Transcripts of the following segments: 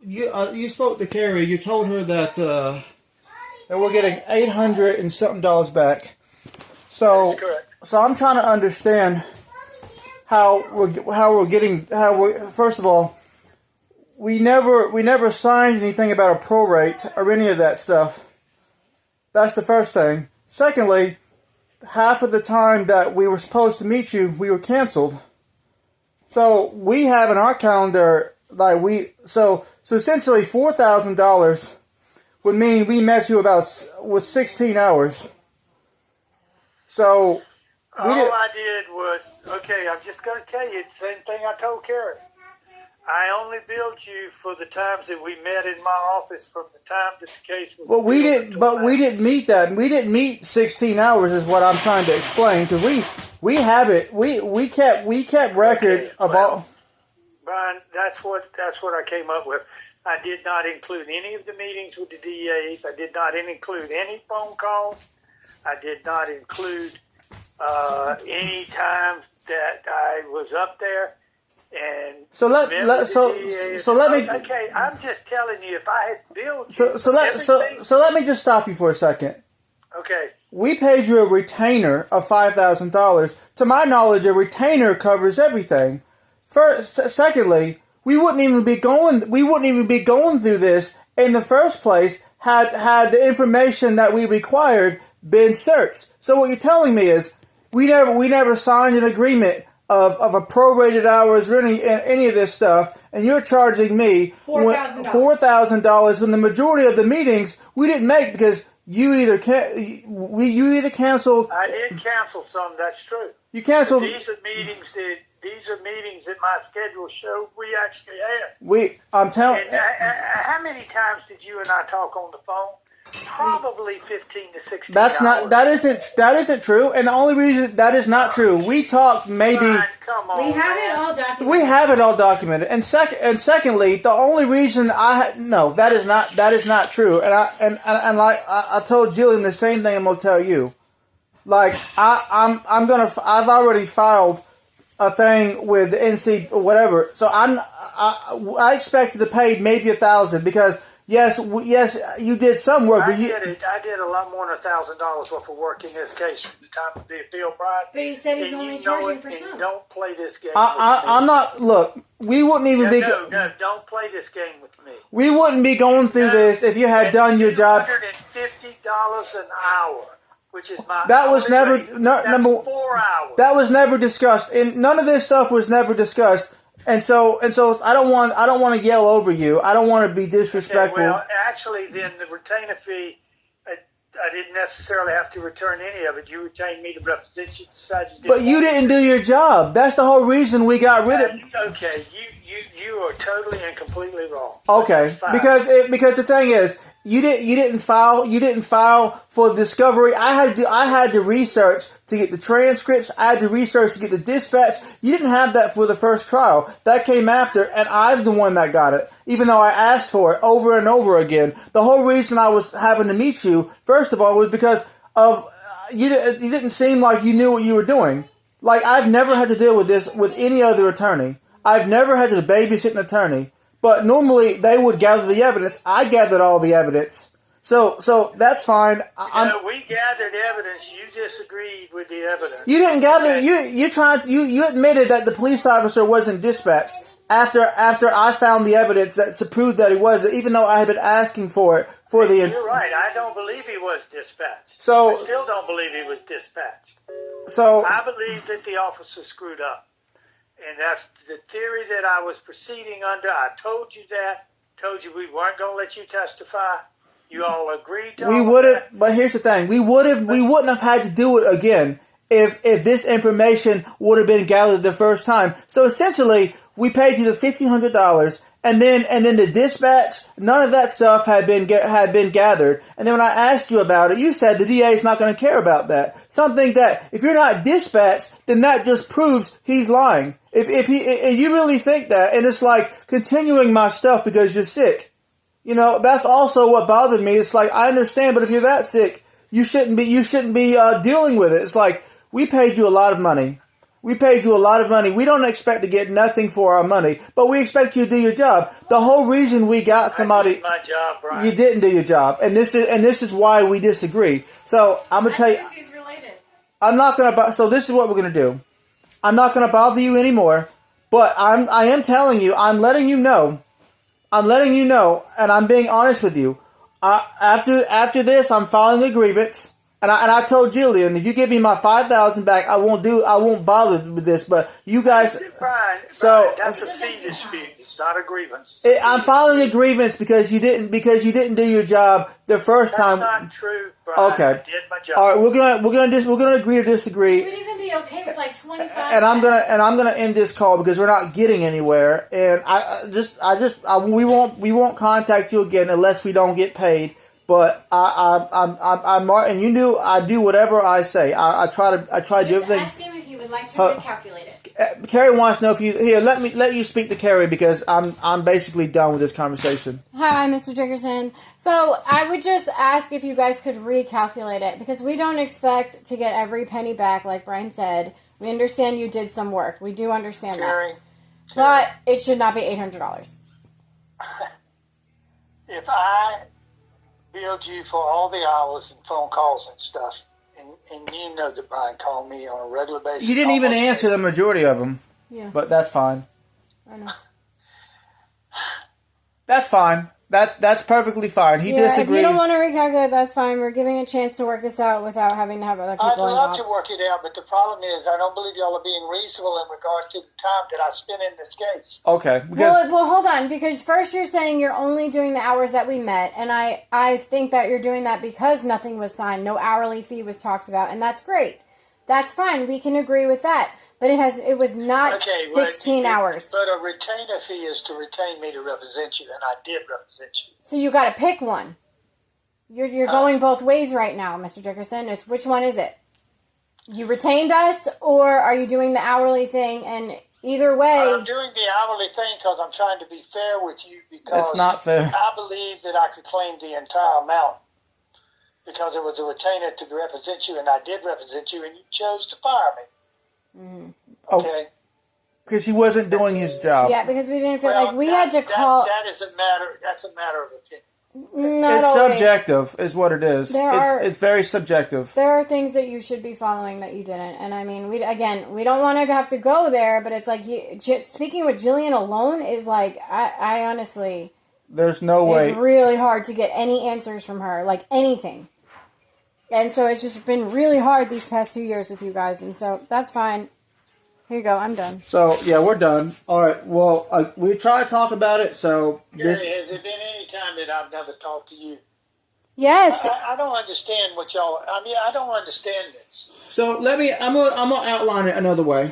you spoke to Carrie. You told her that we're getting $800 and something back. So That's correct. So I'm trying to understand first of all, we never signed anything about a prorate or any of that stuff. That's the first thing. Secondly, half of the time that we were supposed to meet you, we were canceled. So we have in our calendar so essentially $4,000 would mean we met you with 16 hours. So all I did was, okay, I'm just going to tell you the same thing I told Carrie. I only billed you for the times that we met in my office from the time that the case was. Well, we didn't meet that. We didn't meet 16 hours, is what I'm trying to explain. Because we have it. We kept record of all. Brian, that's what I came up with. I did not include any of the meetings with the DAs. I did not include any phone calls. I did not include any time that I was up there. And so let me. Okay, I'm just telling you, if I had billed you, so let me just stop you for a second. Okay. We paid you a retainer of $5,000. To my knowledge, a retainer covers everything. Secondly, we wouldn't even be going through this in the first place had the information that we required been searched. So what you're telling me is we never signed an agreement of a prorated hours or any of this stuff, and you're charging me $4,000 when the majority of the meetings we didn't make because you either canceled. I did cancel some. That's true. You canceled. These are meetings that my schedule showed we actually had. I'm telling. How many times did you and I talk on the phone? Probably 15 to 16 That's hours. That isn't true, and the only reason that is not true, we talked maybe. Come on, we have it all documented. We have it all documented, and secondly, the only reason that is not true, and like I told Jillian the same thing I'm gonna tell you. Like I've already filed a thing with the NC or whatever, so I expected to pay maybe $1,000 because. Yes, you did some work, but I did a lot more than $1,000 worth of work in this case from the time of the appeal, Brian. But he said he's only charging for some. Don't play this game. I'm not. Look, we wouldn't even be. No, don't play this game with me. We wouldn't be going through this if you had done your job. $250 an hour, which is my. That was never rate. number. 4 hours. That was never discussed, and none of this stuff was never discussed. And so I don't want to yell over you. I don't want to be disrespectful. Okay, well, actually, then the retainer fee, I didn't necessarily have to return any of it. You retained me to represent you. Decided you didn't. But you didn't do your job. That's the whole reason we got rid of. Okay, you are totally and completely wrong. Okay, because the thing is, you didn't file for discovery. I had to research to get the transcripts. I had to research to get the dispatch. You didn't have that for the first trial. That came after, and I'm the one that got it, even though I asked for it over and over again. The whole reason I was having to meet you, first of all, was because of you didn't seem like you knew what you were doing. Like, I've never had to deal with this with any other attorney. I've never had to babysit an attorney. But normally they would gather the evidence. I gathered all the evidence. So that's fine. We gathered evidence. You disagreed with the evidence. You didn't gather. You admitted that the police officer wasn't dispatched after I found the evidence that proved that he was, even though I had been asking for it for the. You're right. I don't believe he was dispatched. So I still don't believe he was dispatched. So I believe that the officer screwed up. And that's the theory that I was proceeding under. I told you that. Told you we weren't going to let you testify. You all agreed to we would have. But here's the thing: we wouldn't have had to do it again if this information would have been gathered the first time. So essentially, we paid you the $1,500, and then the dispatch. None of that stuff had been gathered. And then when I asked you about it, you said the DA is not going to care about that. Something that if you're not dispatched, then that just proves he's lying. If you really think that, and it's like continuing my stuff because you're sick, that's also what bothered me. It's like, I understand, but if you're that sick, you shouldn't be dealing with it. It's like, we paid you a lot of money. We paid you a lot of money. We don't expect to get nothing for our money, but we expect you to do your job. The whole reason we got somebody, I did my job, Brian. you didn't do your job, and this is why we disagree. So I'm gonna tell you, He's related. I'm not gonna. So this is what we're gonna do. I'm not gonna bother you anymore, but I am telling you. I'm letting you know, and I'm being honest with you. After this, I'm filing a grievance. And I told Jillian, if you give me my $5,000 back, I won't bother with this. But you guys, Brian, so that's a fee dispute. It's not a grievance. I'm filing a grievance because you didn't do your job the first time. That's not true, Brian. Okay. I did my job. All right, we're gonna agree to disagree. We'd even be okay with like 25. And I'm gonna end this call because we're not getting anywhere. And we won't contact you again unless we don't get paid. But I'm Martin. You knew I do whatever I say. I try to do everything. Just ask him if he would like to recalculate it. Carrie wants to know if you let you speak to Carrie because I'm basically done with this conversation. Hi, Mr. Dickerson. So I would just ask if you guys could recalculate it because we don't expect to get every penny back, like Brian said. We understand you did some work. We do understand Carrie, that, but it should not be $800. if I billed you for all the hours and phone calls and stuff, and you know that Brian called me on a regular basis. You didn't even answer the majority of them. Yeah. But that's fine. I know. That's fine. That's perfectly fine. He Yeah, disagrees. if you don't want to recalculate, that's fine. We're giving a chance to work this out without having to have other people I'd love involved. to work it out, but the problem is I don't believe y'all are being reasonable in regard to the time that I spent in this case. Okay. Because Well, hold on, because first you're saying you're only doing the hours that we met, and I think that you're doing that because nothing was signed, no hourly fee was talked about, and that's great. That's fine. We can agree with that. But it was not 16 hours. But a retainer fee is to retain me to represent you, and I did represent you. So you got to pick one. You're going both ways right now, Mr. Dickerson. Which one is it? You retained us, or are you doing the hourly thing? And either way, I'm doing the hourly thing because I'm trying to be fair with you because it's not fair. I believe that I could claim the entire amount because it was a retainer to represent you, and I did represent you, and you chose to fire me. Mm-hmm. Okay. Because he wasn't doing his job. yeah, because we didn't feel like we had to call. That's a matter of opinion. Not It's always. subjective, is what it is. It's very subjective. There are things that you should be following that you didn't, and I mean, we don't want to have to go there, but it's like speaking with Jillian alone is like I honestly, there's no way. It's really hard to get any answers from her, like anything, and so it's just been really hard these past 2 years with you guys, and so that's fine. Here you go. I'm done. So yeah, we're done. All right. Well, we try to talk about it. So Has there been any time that I've never talked to you? Yes. I don't understand what y'all. I mean, I don't understand this. So I'm gonna outline it another way.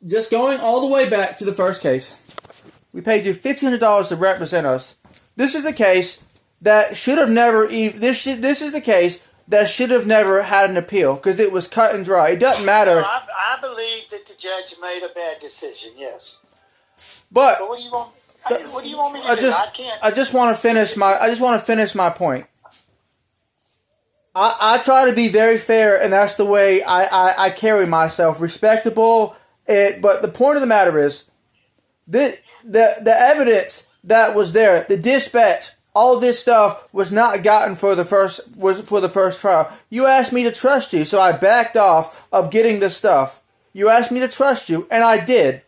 Just going all the way back to the first case, we paid you $1,500 to represent us. This is a case that should have never. This is the case that should have never had an appeal because it was cut and dry. It doesn't matter. No, I believe that the judge made a bad decision. Yes. But what do you want? What do you want me to do? I just want to finish my point. I try to be very fair, and that's the way I carry myself, respectable. But the point of the matter is, the evidence that was there, the dispatch, all this stuff was not gotten for the first trial. You asked me to trust you, so I backed off of getting this stuff. You asked me to trust you, and I did.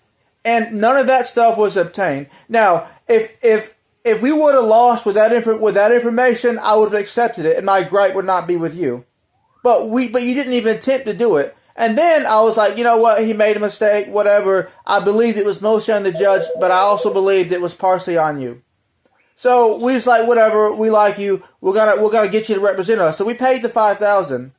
And none of that stuff was obtained. Now, if we would have lost with that information, I would have accepted it, and my gripe would not be with you. But you didn't even attempt to do it. And then I was like, you know what? He made a mistake. Whatever. I believed it was mostly on the judge, but I also believed it was partially on you. So we was like, whatever. We like you. We're gonna get you to represent us. So we paid the $5,000.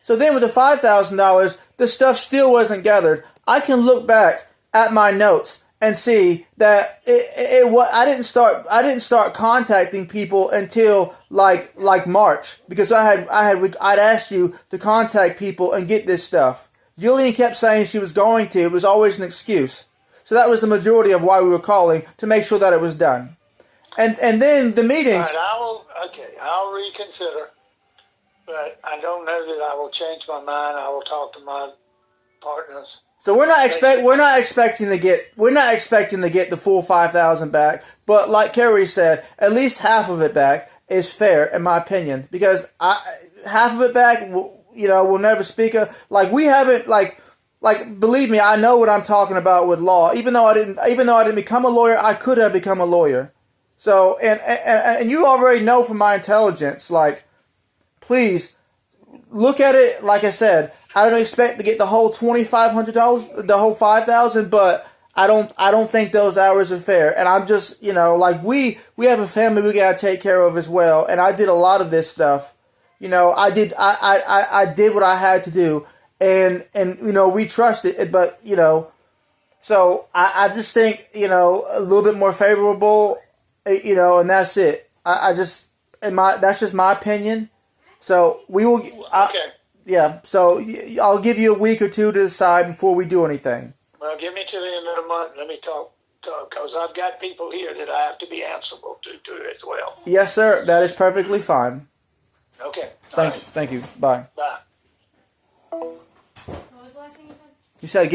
So then with the $5,000, the stuff still wasn't gathered. I can look back at my notes and see that I didn't start contacting people until like March because I'd asked you to contact people and get this stuff. Julian kept saying she was going to. It was always an excuse. So that was the majority of why we were calling to make sure that it was done. And then the meetings. All right, I'll reconsider, but I don't know that I will change my mind. I will talk to my partners. So we're not expecting to get the full 5,000 back, but like Kerry said, at least half of it back is fair in my opinion, because half of it back, we'll never speak of, like, we haven't, like believe me, I know what I'm talking about with law. Even though I didn't become a lawyer, I could have become a lawyer. So and you already know from my intelligence, like, please look at it. Like I said, I don't expect to get the whole $2,500, the whole 5,000, but I don't think those hours are fair. And I'm just, like, we have a family we gotta take care of as well. And I did a lot of this stuff. I did what I had to do, and we trusted it, but so I just think a little bit more favorable, and that's it. That's just my opinion. So we will. Okay. Yeah. So I'll give you a week or two to decide before we do anything. Well, give me till the end of the month. Let me talk, because I've got people here that I have to be answerable to as well. Yes, sir. That is perfectly fine. Okay. Thank you. Bye. Bye. What was the last thing you said? You said.